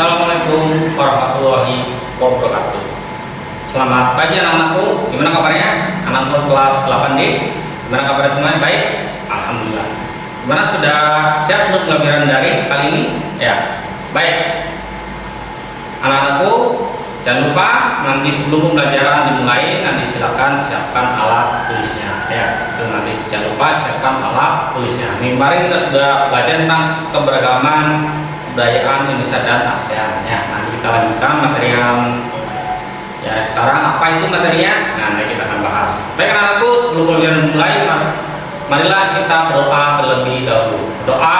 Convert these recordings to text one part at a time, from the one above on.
Assalamualaikum warahmatullahi wabarakatuh. Selamat pagi anak-anakku. Gimana kabarnya? Anakku kelas 8D. Gimana kabarnya semuanya? Baik? Alhamdulillah. Gimana, sudah siap untuk pembelajaran daring kali ini? Ya. Baik. Anak-anakku, jangan lupa nanti sebelum pembelajaran dimulai, nanti silakan siapkan alat tulisnya. Ya, itu nanti jangan lupa siapkan alat tulisnya. Kemarin kita sudah belajar tentang keberagaman kebudayaan Indonesia dan ASEAN. Ya, nanti kita lanjutkan materi yang sekarang apa itu materinya. Nah, nanti kita akan bahas. Baik anak-anakku, sebelum pembelajaran dimulai, marilah kita berdoa terlebih dahulu. Doa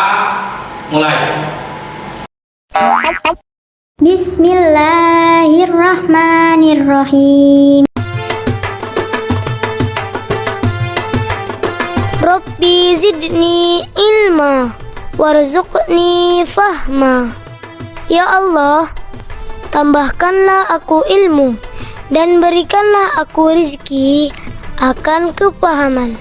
mulai. Bismillahirrahmanirrahim. Rabbi zidni ilma warzuqni fahma. Ya Allah, tambahkanlah aku ilmu dan berikanlah aku rizki akan kepahaman.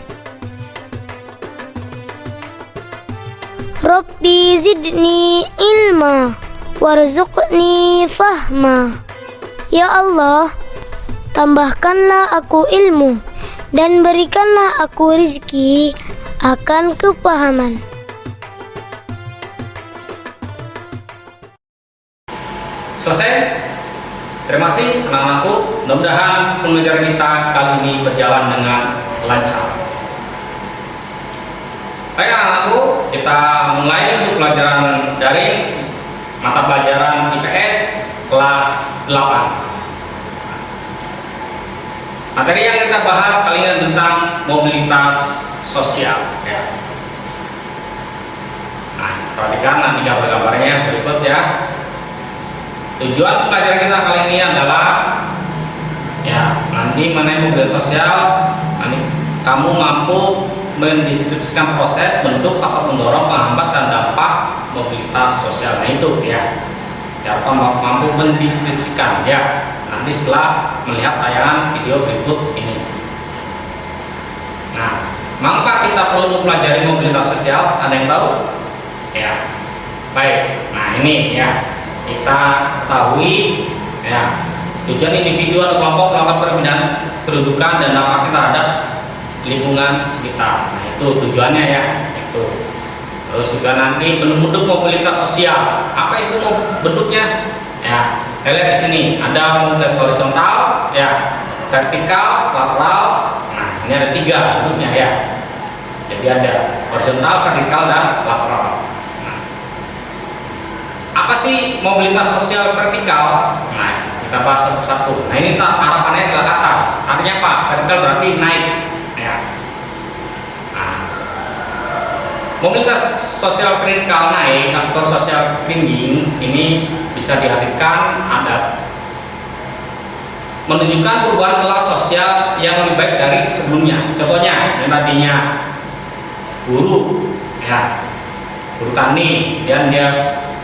Rabbi zidni ilma warzuqni fahma. Ya Allah, tambahkanlah aku ilmu dan berikanlah aku rizki akan kepahaman. Selesai? Terima kasih anak-anakku. Mudah-mudahan pembelajaran kita kali ini berjalan dengan lancar. Baik anak-anakku, kita mulai untuk pelajaran daring mata pelajaran IPS kelas 8. Materi yang kita bahas kali ini tentang mobilitas sosial. Ya. Nah, perhatikan nanti gambar-gambarnya berikut ya. Tujuan pelajaran kita kali ini adalah nanti mengenai mobilitas sosial. Nanti kamu mampu mendeskripsikan proses, bentuk atau mendorong, penghambat dan dampak mobilitas sosial. Nah itu ya, mampu mendeskripsikan ya. Nanti setelah melihat tayangan video berikut ini. Nah, mengapa kita perlu mempelajari mobilitas sosial? Ada yang tahu? Ya, baik. Nah ini ya. Kita ketahui ya, tujuan individu atau kelompok melakukan perpindahan kedudukan dan dampaknya terhadap lingkungan sekitar. Nah itu tujuannya ya, itu. Terus juga nanti bentuk mobilitas sosial. Apa itu bentuknya? Ya, kita lihat di sini ada mobilitas horizontal, ya, vertikal, lateral. Nah ini ada 3 bentuknya ya. Jadi ada horizontal, vertikal dan lateral. Apa sih mobilitas sosial vertikal? Nah, kita bahas satu-satu. Nah, ini harapannya adalah ke atas. Artinya apa? Vertikal berarti naik. Ya. Nah, mobilitas sosial vertikal naik atau sosial clinging ini bisa diartikan ada menunjukkan perubahan kelas sosial yang lebih baik dari sebelumnya. Contohnya, yang tadinya buruh, ya, buruh tani, dan dia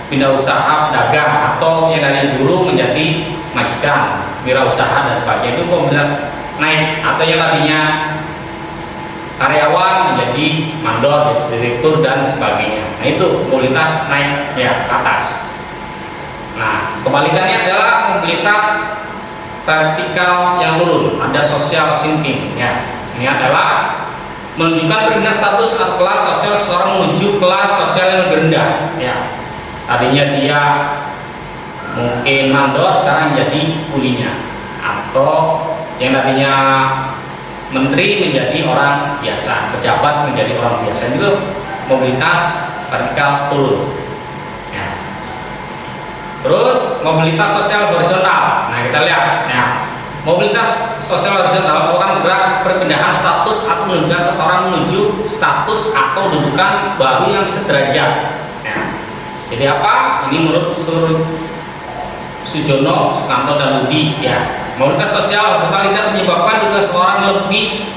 pindah usaha dagang, atau yang dari buruh menjadi majikan, wirausaha dan sebagainya, itu mobilitas naik. Atau yang tadinya karyawan menjadi mandor, direktur dan sebagainya. Nah itu mobilitas naik ya, ke atas. Nah kebalikannya adalah mobilitas vertikal yang turun, ada social sinking ya. Ini adalah menunjukkan perpindahan status atau kelas sosial seseorang menuju kelas sosial yang lebih rendah ya. Tadinya dia mungkin mandor, sekarang jadi kulinya. Atau yang tadinya menteri menjadi orang biasa, pejabat menjadi orang biasa. Itu mobilitas vertikal turun ya. Terus mobilitas sosial horizontal. Nah kita lihat ya, mobilitas sosial horizontal merupakan gerak perpindahan status atau menunjukkan seseorang menuju status atau kedudukan baru yang sederajat. Jadi apa? Ini menurut Sujono, Sukanto dan Ludi ya. Mobilitas sosial horizontal tidak menyebabkan juga seorang lebih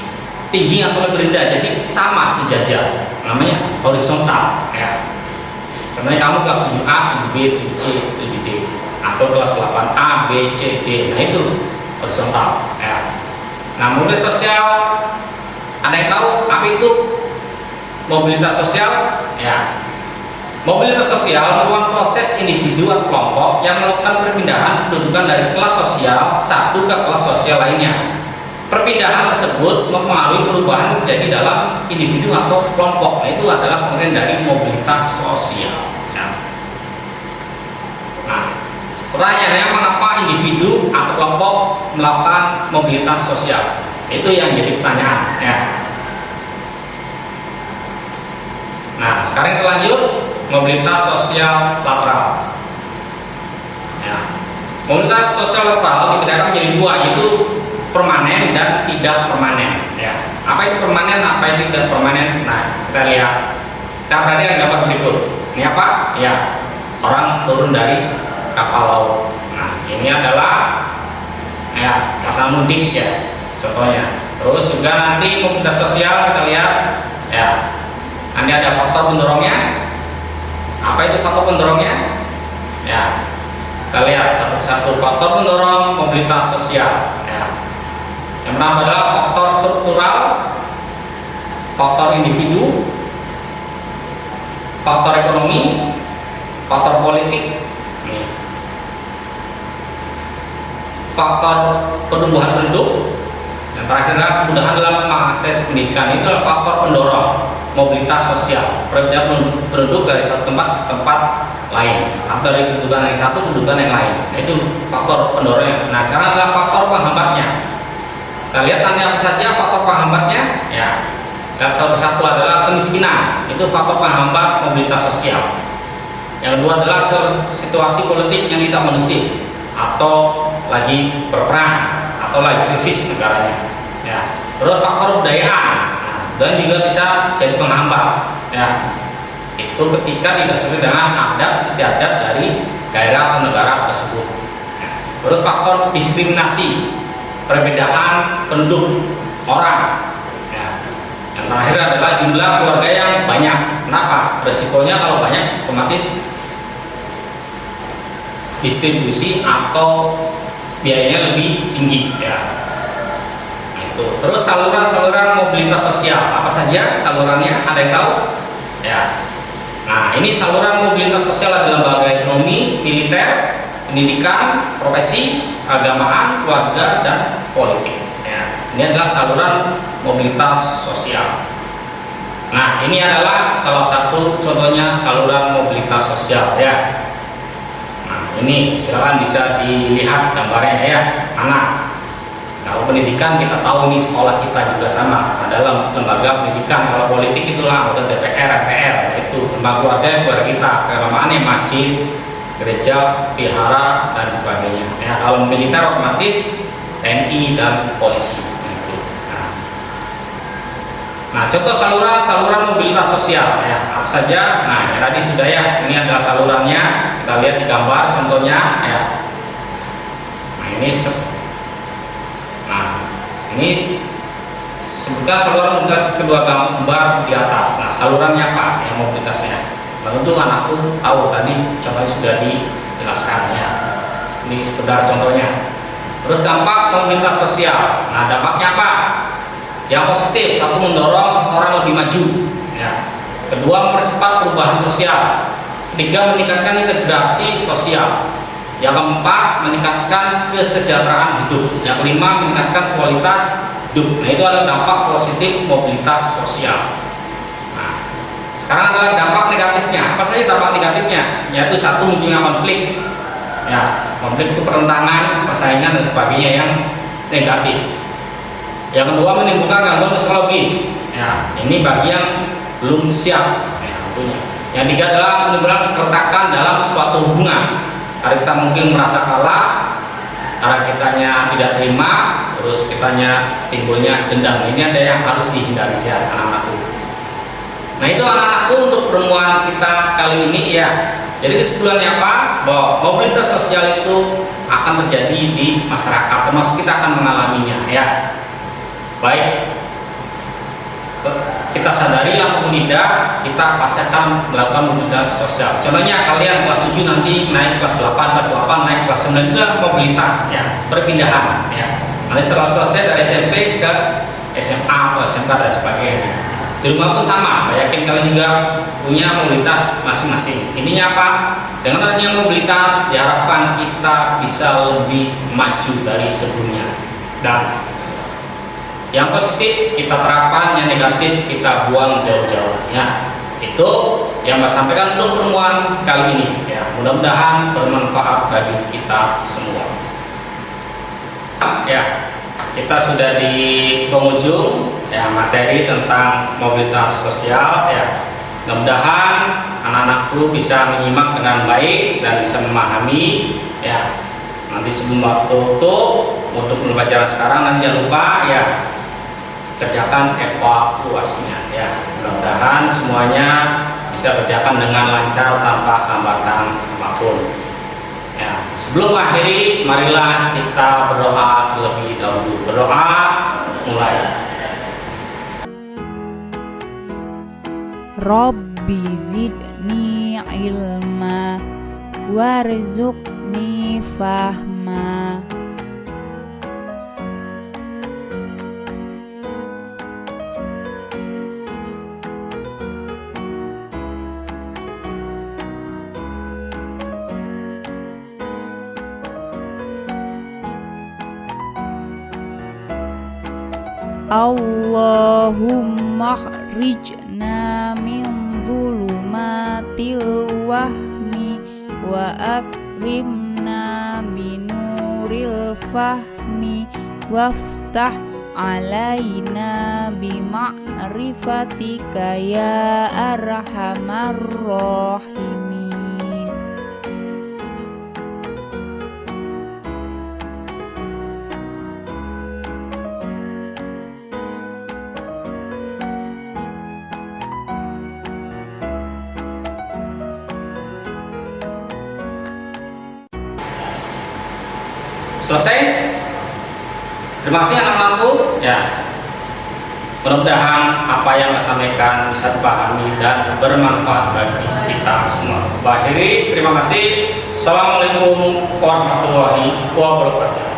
tinggi atau lebih rendah. Jadi sama sejajar. Namanya horizontal ya. Contohnya kamu kelas 7A, 7B, 7C, 7D, atau kelas 8A, B, C, D. Nah itu horizontal ya. Nah mobilitas sosial, ada yang tahu apa itu mobilitas sosial? Ya. Mobilitas sosial merupakan proses individu atau kelompok yang melakukan perpindahan kedudukan dari kelas sosial satu ke kelas sosial lainnya. Perpindahan tersebut mempengaruhi perubahan yang terjadi dalam individu atau kelompok. Nah, itu adalah pengertian dari mobilitas sosial. Ya. Nah, pertanyaannya, mengapa individu atau kelompok melakukan mobilitas sosial? Itu yang jadi pertanyaan. Ya. Nah, sekarang kita lanjut. Mobilitas sosial lateral. Ya. Mobilitas sosial lateral dibedakan menjadi dua, yaitu permanen dan tidak permanen. Ya. Apa itu permanen, apa itu tidak permanen? Nah, kita lihat. Kita perhatikan gambar berikut. Ini apa? Ya, orang turun dari kapal laut. Nah, ini adalah ya masa mudik ya, contohnya. Terus juga nanti mobilitas sosial kita lihat. Ya, nanti ada faktor pendorongnya. Apa itu faktor pendorongnya? Ya, kita lihat satu-satu faktor pendorong mobilitas sosial. Ya. Yang pertama adalah faktor struktural, faktor individu, faktor ekonomi, faktor politik, faktor pertumbuhan penduduk. Yang terakhir adalah kemudahan dalam mengakses pendidikan. Itu adalah faktor pendorong mobilitas sosial, perpindahan penduduk dari satu tempat ke tempat lain, atau dari kedudukan yang satu ke kedudukan yang lain. Nah, itu faktor pendorongnya. Nah, sekarang adalah faktor penghambatnya. Kita lihat nanti apa saja faktor penghambatnya. Ya, dan salah satu adalah kemiskinan. Itu faktor penghambat mobilitas sosial. Yang kedua adalah situasi politik yang tidak kondusif, atau lagi berperang, atau lagi krisis negaranya. Ya, terus faktor budayaan. Dan juga bisa jadi penghambat. Ya, itu ketika tidak sesuai dengan adat istiadat dari daerah atau negara tersebut. Ya. Terus faktor diskriminasi, perbedaan penduduk orang. Ya. Yang terakhir adalah jumlah keluarga yang banyak. Kenapa? Resikonya kalau banyak otomatis distribusi atau biayanya lebih tinggi. Ya. Terus saluran-saluran mobilitas sosial apa saja salurannya, ada yang tahu? Ya. Nah, ini saluran mobilitas sosial ada lembaga ekonomi, militer, pendidikan, profesi, keagamaan, keluarga, dan politik. Ya. Ini adalah saluran mobilitas sosial. Nah, ini adalah salah satu contohnya saluran mobilitas sosial ya. Nah, ini silakan bisa dilihat gambarnya ya, anak. Kalau pendidikan kita tahu ini sekolah kita juga sama, dalam lembaga pendidikan. Kalau politik itulah anggota DPR, MPR, itu lembaga keluarga kita, keagamaannya masjid, gereja, vihara, dan sebagainya. Ya, kalau militer otomatis TNI dan polisi. Gitu. Nah, contoh saluran mobilitas sosial ya, apa saja? Nah, yang tadi sudah ya, ini adalah salurannya. Kita lihat di gambar contohnya ya. Nah, ini sebutkan saluran mobilitas kedua gambar di atas. Nah, salurannya apa? Yang mobilitasnya. Tentu anakku tahu tadi contohnya sudah dijelaskan ya. Ini sekedar contohnya. Terus dampak mobilitas sosial. Nah, dampaknya apa? Yang positif, satu mendorong seseorang lebih maju. Ya. Kedua, mempercepat perubahan sosial. Ketiga, meningkatkan integrasi sosial. Yang keempat, meningkatkan kesejahteraan hidup. Yang kelima, meningkatkan kualitas hidup. Nah, itu adalah dampak positif mobilitas sosial. Nah, sekarang adalah dampak negatifnya. Apa saja dampak negatifnya? Yaitu satu, munculnya konflik. Ya, konflik itu pertentangan, persaingan dan sebagainya yang negatif. Yang kedua, menimbulkan gangguan psikologis. Ya, ini bagi yang belum siap. Ya, tentunya. Yang tiga adalah menimbulkan keretakan dalam suatu hubungan. Karena kita mungkin merasa kalah, karena kitanya tidak terima, terus kitanya timbulnya dendam. Ini ada yang harus dihindari ya anak-anakku. Nah, itu anak-anakku untuk pertemuan kita kali ini ya. Jadi kesimpulannya apa? Bahwa mobilitas sosial itu akan terjadi di masyarakat, termasuk kita akan mengalaminya ya. Baik, kita sadari ataupun tidak, kita pasti akan melakukan mobilitas sosial. Contohnya kalian kelas 7 nanti naik kelas 8, naik kelas 9, itu mobilitas ya, perpindahan ya. Nanti setelah selesai dari SMP ke SMA atau SMK dan sebagainya. Di rumah pun sama, saya yakin kalian juga punya mobilitas masing-masing. Intinya apa? Dengan adanya mobilitas diharapkan kita bisa lebih maju dari sebelumnya. Dan yang positif kita terapkan, yang negatif kita buang jauh-jauh. Ya, itu yang saya sampaikan untuk pertemuan kali ini. Ya, mudah-mudahan bermanfaat bagi kita semua. Ya, kita sudah di penghujung ya materi tentang mobilitas sosial ya. Mudah-mudahan anak-anakku bisa menyimak dengan baik dan bisa memahami ya. Nanti sebelum waktu untuk pembelajaran sekarang, nanti jangan lupa ya kerjakan evaluasinya ya. Mudah-mudahan semuanya bisa kerjakan dengan lancar tanpa hambatan apapun. Ya, sebelum akhiri, marilah kita berdoa terlebih dahulu. Berdoa mulai. Rabbi zidni ilma warzuqni fahma. Allahumma khrijna min zulumatil wahmi wa akrimna binuril fahmi waftah alaina bima'rifatika ya arhamar rahimin. Selesai? Terima kasih anak-anakku ya. Mudah-mudahan apa yang saya sampaikan bisa dipahami dan bermanfaat bagi kita semua. Akhiri, terima kasih. Assalamualaikum warahmatullahi wabarakatuh.